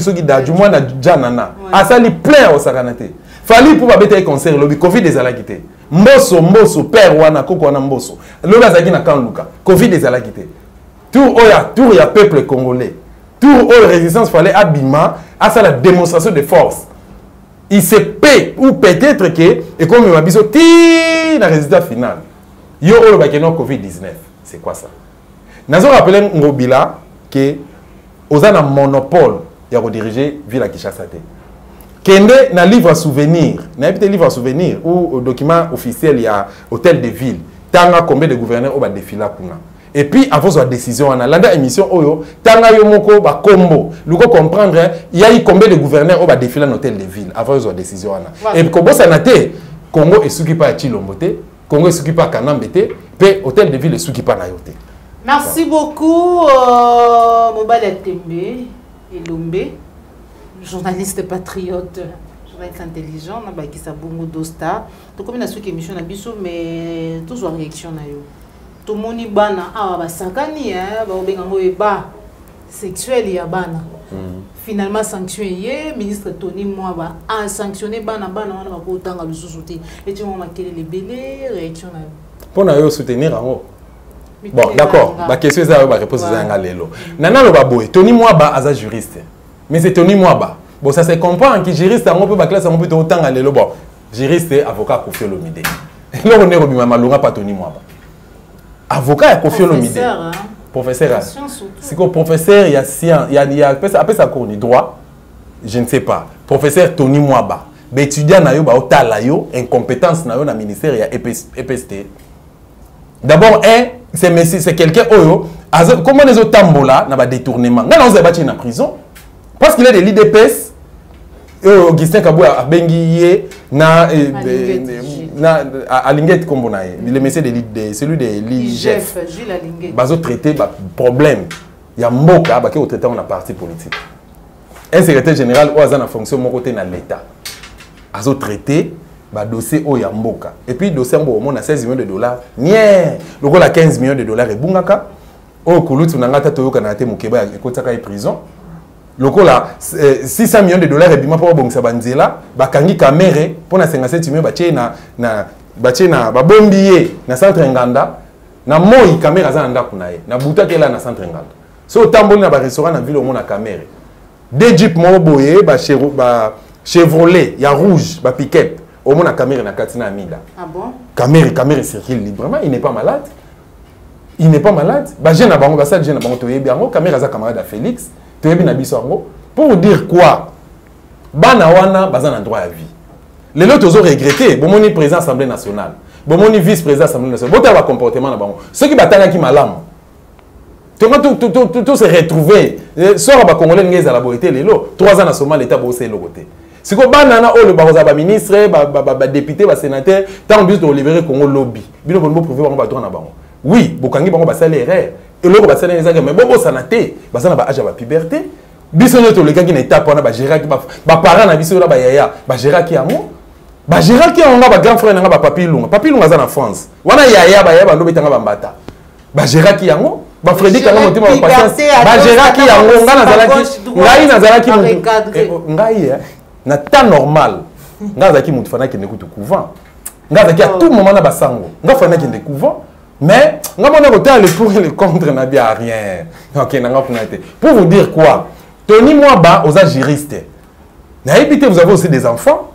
Speaker 1: moi na janana. Asali plein au sakanate. Fali pour ba beta concert lobi Covid des alakité. Mboso père wana koko wana mboso. Lobi azaki na Kanluka. Covid des alakité. Tour il y a peuple congolais. Tour la résistance fallait abima à ça la démonstration de force. Il se paie ou peut-être que et comme il biso ti la résultat final. Yo le bakeno Covid-19. C'est quoi ça? Nazo rappeler Ngobila que ozana monopole ya ko diriger ville à Kinshasa té. Kende na livre à souvenir, na peut livre à souvenir ou au document officiel il y a hôtel de ville. Tanga combien de gouverneurs au ba défila kuna. Et puis, avant sa décision, on a l'anda émission, Oyo, Tanga Yomoko, ba combo. Nous comprendre, il y a eu combien de gouverneurs au défilé dans l'hôtel de ville avant sa décision. Et puis, comme ça n'a été, Congo est s'occupe à Chilombote, Congo est s'occupe à Kanambete, puis l'hôtel de ville est s'occupe à Nayote.
Speaker 2: Merci beaucoup, Mobile Tembe et Lombe, journaliste patriote. Être intelligent, on a qui ça bongo dosta. Donc comme il a su émission na biso mais toujours réaction na yo. tomoni bana awa basakani baobenga ngo eba sexuel ya bana. Finalement sanctionné ministre Tony Mwaba a sanctionné bana wana bakotanga lisusu te. Et tu m'as marqué les belés réaction na.
Speaker 1: Pour na soutenir en bon, d'accord. La question est la réponse est lelo. Nana lo baboy, Tony Mwaba aza juriste. Mais c'est Tony Mwaba. Bon, ça se comprend que juriste on peut ba classe on peut autant lelo bon. Juriste et avocat Koffi Olomide. Là on est robima malunga pas Tony Mwaba. Avocat et Koffi Olomide. Professeur. C'est quoi professeur il y a science, il y a après ça cours du droit. Je ne sais pas. Professeur Tony Mwaba. Ba étudiant na yo ba otala yo incompétence na yo na ministère ya EPST. D'abord c'est quelqu'un oyo comment les autres tambola na ba détournement. Nga na ozaba en prison parce qu'il est de l'IDPS. Augustin Kabouya a bengi na Alinguet Kombonaye, le monsieur de celui de l'IGF. Bazo traité ba problème. Il y a mboka ba ke au traité on a parti politique. Un secrétaire général ou azana fonction mon côté na l'état. Azo traité ba dossier o ya mboka. Et puis dossier mbo on a 16 millions de dollars. Nie, loko la 15 millions de dollars e bungaka. O kulutu nangata toyoka na te mukeba ekotaka e prison. Loko la 600 millions de dollars et bima pour bongisa banzela bakangi caméra pour na 57 millions bache na babombiye na centre nganda na moi caméra za ndako na ye na butaka la na centre nganda so tamboli na ba restaurant na ville au na caméra deux jeep mo boye ba Chevrolet ya rouge ba pick-up au na caméra na katina amida. Ah bon? Caméra circule librement, il n'est pas malade. Il n'est pas malade. Ba jeune na bango ba ça jeune na bango to yebi yango caméra za camarade à Félix. Pour vous dire quoi? Bana wana bazan en droit à vie. Les autres ont regretté. Bon moni président Assemblée nationale. Bon moni vice président Assemblée nationale. Bon t'as comportement na bango. Ceux qui battent qui malam. Tout se retrouver. Sort ba congolais ngeza la boité lelo. 3 ans na Somalie l'état bossé le côté. C'est que banana o le baroza ba ministre, ba député, ba sénateur, tant but de libérer Congo lobby. Bino bon prouver bango ba droit na bango. Oui, bokangi bango ba salaire. Et l'autre va s'aller mais bon sanaté basana ba âge ba puberté biso nyoto le gars qui n'est pas na ba gérer qui ba parents na biso la ba yaya ba gérer qui amo ba gérer qui on ba grand frère na ba papi lunga za na France wana yaya ba yaya ba lobi tanga ba mbata ba gérer qui amo ba Freddy kanga motima ba patience ba gérer qui amo ngai na zalaki ngai na temps normal ngai zaki mutu fana ki nekutu couvent ngai zaki à tout moment na ba sango ngai fana ki ne couvent. Mais, on a le pour et le contre n'a bien rien. Ok, pour vous dire quoi? Tony Mwaba aux juristes. Vous avez aussi des enfants.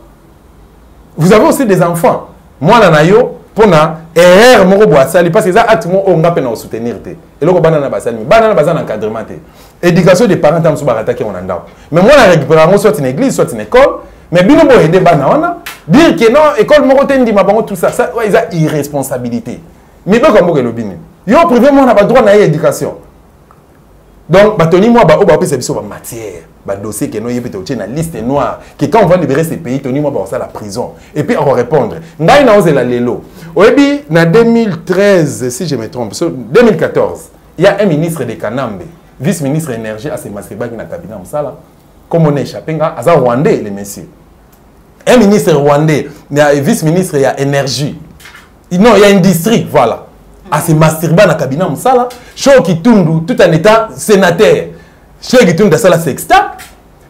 Speaker 1: Vous avez aussi des enfants. Moi, nanayo, pour na erreur moko boisali parce que ça a tout le monde on a soutenir te. Et là, banana basali, banana basali encadrement te. Éducation des parents tam suba attaquer on anda. Mais moi, la récupération soit une église, soit une école. Mais bino bo aider banana, dire que non, école moko tendi ma bango tout ça, ça ils a irresponsabilité. Mais pas comme le bini. Yo privé moi n'a pas droit à l'éducation. Donc Tony Mwaba o ba pesa biso ba matière, ba dossier que nous y peut na liste noire que quand on va libérer ces pays Tony Mwaba va à la prison et puis on va répondre. Ngai na oze la lelo. Oyebi na 2013 si je me trompe, 2014, il y a un ministre de Kanambe, vice-ministre énergie à Semaseba qui na cabinet msala. Comme on est échappé nga aza rwandais les messieurs. Un ministre rwandais, il y a vice-ministre il y a énergie. Non, il y a une district, voilà. À se masturber dans le cabinet, Cho qui tourne tout en étant sénateur. Cho qui tourne dans la sextape.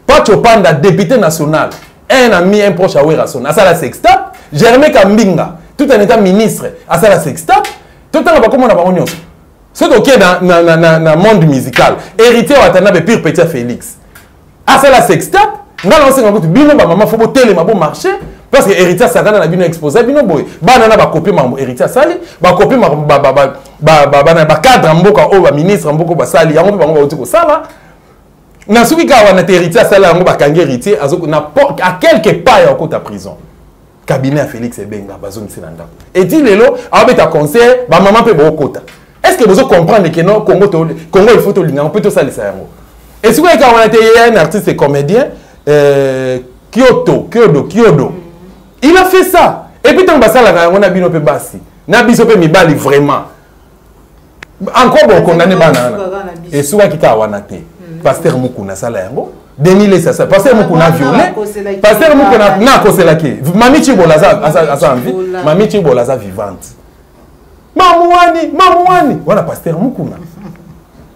Speaker 1: Pas Chopanda, député national. Un ami, un proche à Werason. À la sextape. Germain Kambinga, tout en étant ministre. À la sextape. Tout en étant comme on a pas union. C'est ok dans le monde musical. Héritier à Tana, pire petit Félix. À la sextape. Nous avons dit que maman faut télé ma bon marché. Parce que héritier ça quand on a bien exposé bien boy banana ba copier ma héritier sali ba copier ma ba cadre mboka o ba ministre mboka ba sali yango ba ngoma ko sala na suki ka wana héritier sala yango ba kangi héritier azoko na à quelque part ya ko ta prison cabinet à Félix Ebenga bazone sinanda et dit lelo abeta conseil ba maman pe ba okota est-ce que vous comprenez que non Congo il faut to linga on peut to sali ça yango et suki ka wana te un artiste et comédien Kyodo il a fait ça. Et puis, tant que ça, on a bien bassi. Na biso pe mibali vraiment. Encore bon condamné banana. Et souvent qui ka wanate. Pasteur Mukuna sala yango. Denile ça. Pasteur Mukuna violé. Pasteur Mukuna na koselaki. Mami Chibola za envie. Mami Chibola za vivante. Mamouani. Voilà, pasteur Mukuna.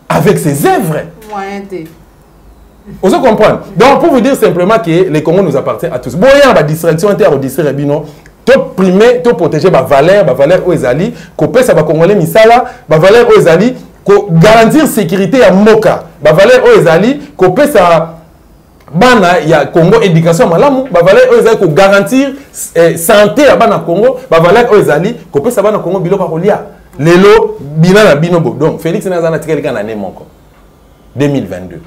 Speaker 1: Avec ses œuvres. Vous comprenez? Donc, pour vous dire simplement que les Congo nous appartient à tous. Bon, il y a une distraction inter-auditrice, tout primer, tout protéger ma valeur aux Ezali, qu'on ça va congolais misala, ma valeur aux Ezali, qu'on garantir sécurité à Moka, ma valeur aux Ezali, qu'on ça bana ya Congo éducation malamu, ma valeur aux Ezali, qu'on garantir santé à bana Congo, ma valeur aux Ezali, qu'on ça bana Congo bilo parolia. Lelo binana binobo. Donc Félix Nazana tikel kana né mon 2022.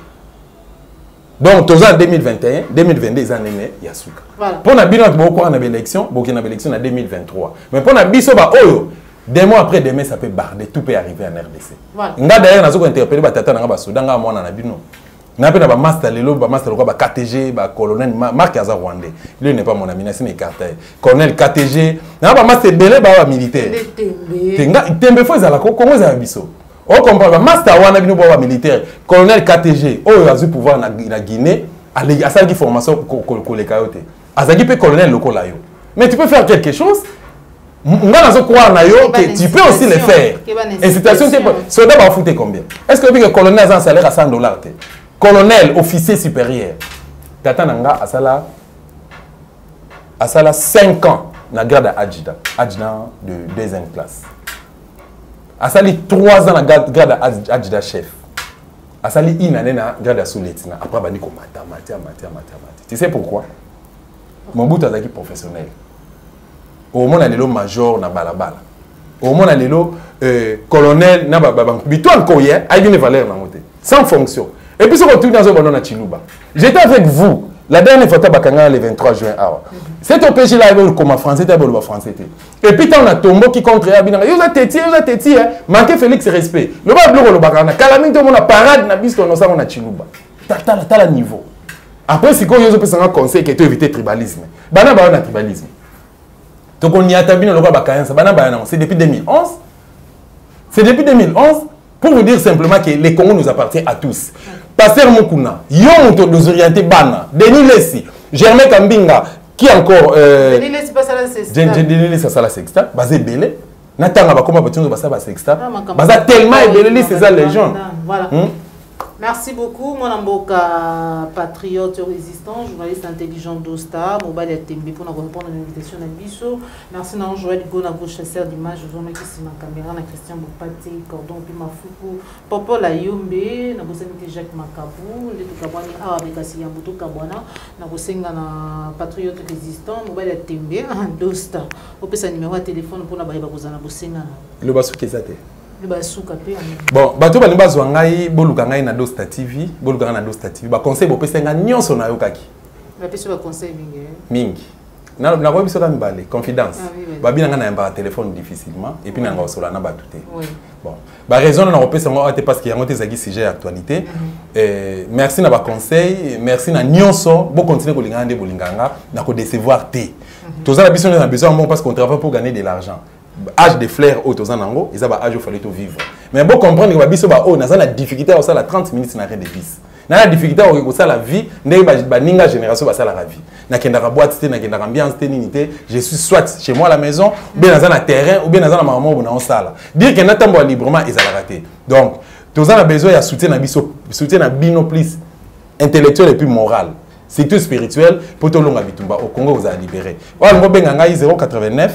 Speaker 1: Donc, tous en 2021, 2022, ils ont aimé Yasuka. Pour la bilan, beaucoup en élection, beaucoup en élection en 2023. Mais pour la biso, des mois après demain, ça peut barder, tout peut arriver en RDC. Nga d'ailleurs, nous avons interpellé Tata Nanga Soudan, nga moi na bino. Na pe na ba master lelo, ba master ko ba KTG, ba colonel Marc Aza Rwandais. Lui n'est pas mon ami, c'est mes cartes. Colonel KTG, na ba master belé ba militaire. Tenga tembe fo za la Congo za biso. On comprend, master wana bino ba militaire, colonel KTG, oh a eu pouvoir na Guinée, a ça qui formation ko le kayote. Azaki pe colonel loko la yo. Mais tu peux faire quelque chose. Nga nazo croire na yo que tu peux aussi le faire. Incitation soldat va foutre combien? Est-ce que le colonel a un salaire à $100 colonel officier supérieur. Tata nanga asala 5 ans na grade à adjudant de deuxième classe. Asali 3 ans na grade adjudant chef. Asali une année na grade sous-lieutenant. Après bani ko mata. Tu sais pourquoi? Mon bout azaki professionnel. Au moins lelo major na balabala. Au moins lelo colonel na baba. Bito encore hier, a une valeur na moté. Sans fonction. Et puis ce retour dans un na Chiluba. J'étais avec vous. La dernière fois, le 23 juin. Cet OPG là, comme français, c'était français. Et puis, on a tombé qui contre Abina. Vous êtes téti, manquez Félix respect. Le bas bleu, le bagana. Calamité, on a parade, on a bis, on a Chiluba. T'as le niveau. Après, c'est quoi, vous avez un conseil qui est éviter le tribalisme. Bana, on a tribalisme. Donc, on y a tabine le bas c'est depuis 2011. C'est depuis 2011. Pour vous dire simplement que les Congo nous appartient à tous. Pasteur Mukuna, Yomonto nous orienter Bana, Denis Lessi, Germain Kambinga, qui encore.
Speaker 2: Denis Lessi passe à la sexta.
Speaker 1: Denis Lessi passe à la sexta, basé Belé. Natanga va comment peut-on passer à la sexta? Basé tellement Belé, c'est ça les gens.
Speaker 2: Voilà. Merci beaucoup, mon amboka patriote résistant, journaliste intelligent d'Osta, mobile TMB pour nous répondre à l'invitation à Bisso. Merci à Joël Gona, vos chasseurs d'images, je vous remercie ma caméra, na Christian Bopate, Cordon Pimafuku, Popo la Yombe, na bosamite Jacques Makabou, le Tukabani A avec Assia Mbuto Kabwana, na bosenga na patriote résistant, mobile TMB d'Osta. Vous pouvez un numéro de téléphone pour la baïba bozana bosenga.
Speaker 1: Le basso qui est
Speaker 2: bon,
Speaker 1: bato balimba zwangai boluka ngai na Dosta TV, boluka na Dosta TV. Ba conseil bo pesenga nyonso na yokaki.
Speaker 2: Ba peso ba conseil
Speaker 1: mingi. Na ko biso ka mibale, confidence. Ba bina nga na téléphone difficilement et puis na nga sola na batuté. Oui. Bon, ba raison na repesa ngo ate parce que yango te zaki sujet actualité. Merci na ba conseil, merci na nyonso, bo continuer ko linganga nde bolinganga na ko décevoir te. Toza la biso na besoin bon parce qu'on travaille pour gagner de l'argent. Âge de flair au tozanango, ils ont âge où fallait tout vivre. Mais bon comprendre que babiso ba oh, na difficulté au ça la 30 minutes na rien de bis. Na la difficulté au ça la vie, ndenge ba ninga génération ba ça la vie. Na kendaka boîte, na kendaka ambiance, téninité, je suis soit chez moi à la maison, ou bien dans un terrain, ou bien dans un maman ou dans une salle. Dire que n'attend librement, ils ont raté. Donc, tous a besoin de soutien na biso, soutien na bino plus intellectuel et puis moral. C'est tout spirituel pour tout le monde bitumba au Congo vous a libéré. Voilà, mo benga 089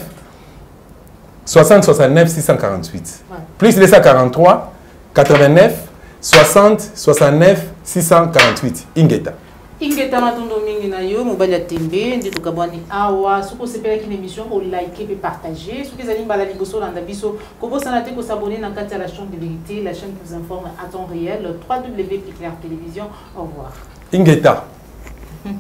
Speaker 1: 60 69 648. Ouais. Plus 243 89 60 69 648. Ingeta.
Speaker 2: Ingeta matondo mingi na yo mobile tembe ndi tukabwani awa soko sepela ki émission ko like et partager soko ezali mbala liboso landa biso ko bosana te ko s'abonner na kati ya la chaîne de vérité, la chaîne qui vous informe à temps réel, www.claire télévision. Au revoir.
Speaker 1: Ingeta.